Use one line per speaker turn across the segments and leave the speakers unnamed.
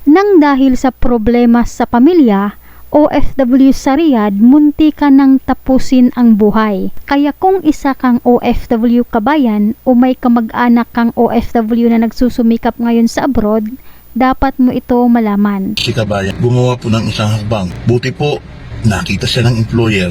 Nang dahil sa problema sa pamilya, OFW sa Riyadh, munti ka nang tapusin ang buhay. Kaya kung isa kang OFW kabayan o may kamag-anak kang OFW na nagsusumikap ngayon sa abroad, dapat mo ito malaman.
Si kabayan, gumawa po ng isang hakbang. Buti po, nakita siya ng employer.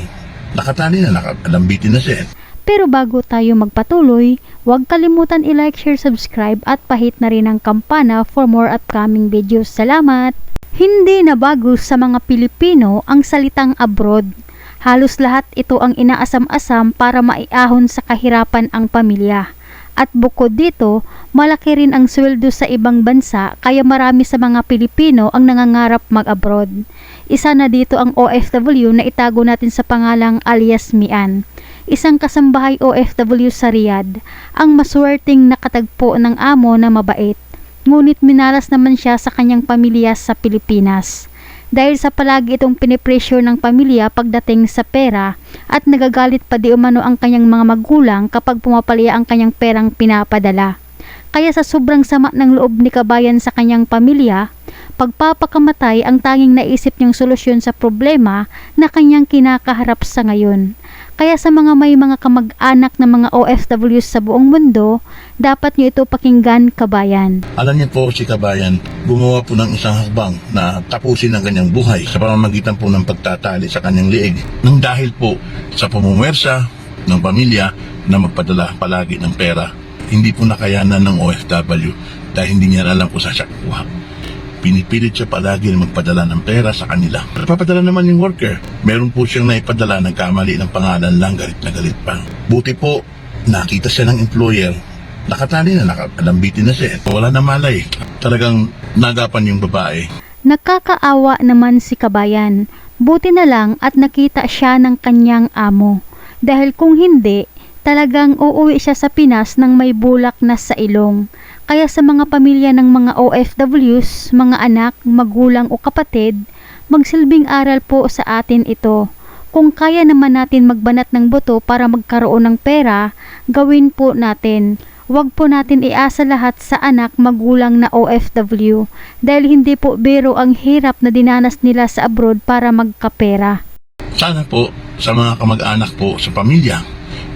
Nakatali na, nakalambitin na siya.
Pero bago tayo magpatuloy, huwag kalimutan i-like, share, subscribe at pahit na rin ang kampana for more upcoming videos. Salamat! Hindi na bago sa mga Pilipino ang salitang abroad. Halos lahat ito ang inaasam-asam para maiahon sa kahirapan ang pamilya. At bukod dito, malaki rin ang sweldo sa ibang bansa kaya marami sa mga Pilipino ang nangangarap mag-abroad. Isa na dito ang OFW na itago natin sa pangalang alias Mian. Isang kasambahay OFW sa Riyadh, ang maswerteng nakatagpo ng amo na mabait. Ngunit minalas naman siya sa kanyang pamilya sa Pilipinas. Dahil sa palagi itong pinipressure ng pamilya pagdating sa pera at nagagalit pa di umano ang kanyang mga magulang kapag pumapalya ang kanyang perang pinapadala. Kaya sa sobrang sama ng loob ni kabayan sa kanyang pamilya, pagpapakamatay ang tanging naisip niyang solusyon sa problema na kanyang kinakaharap sa ngayon. Kaya sa mga may mga kamag-anak na mga OFWs sa buong mundo, dapat niyo ito pakinggan, kabayan.
Alam niyo po si kabayan, gumawa po ng isang hakbang na tapusin ang kanyang buhay sa pamamagitan po ng pagtatali sa kanyang liig. Nang dahil po sa pumuwersa ng pamilya na magpadala palagi ng pera, hindi po nakayanan ng OFW dahil hindi niya alam kung saan siya kukuha. Pinipilit siya palagi na magpadala ng pera sa kanila. Papadala naman yung worker. Meron po siyang naipadala, nagkamali ng pangalan lang, galit na galit pa. Buti po, nakita siya ng employer. Nakatali na, nakalambitin na siya. Wala na malay. Talagang nagapan yung babae.
Nakakaawa naman si kabayan. Buti na lang at nakita siya ng kanyang amo. Dahil kung hindi, talagang uuwi siya sa Pinas nang may bulak na sa ilong. Kaya sa mga pamilya ng mga OFWs, mga anak, magulang o kapatid, magsilbing aral po sa atin ito. Kung kaya naman natin magbanat ng buto para magkaroon ng pera, gawin po natin. Huwag po natin iasa lahat sa anak, magulang na OFW dahil hindi po biro ang hirap na dinanas nila sa abroad para magkapera.
Sana po sa mga kamag-anak po sa pamilya,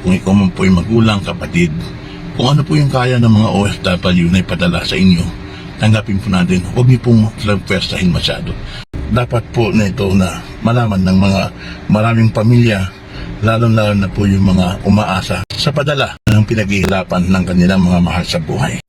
kung ikaw man po yung magulang, kapatid, kung ano po yung kaya ng mga OFW na ipadala sa inyo, tanggapin po natin. Huwag niyo pong pwersahin masyado. Dapat po na ito na malaman ng mga maraming pamilya, lalo-lalo na po yung mga umaasa sa padala ng pinaghihirapan ng kanilang mga mahal sa buhay.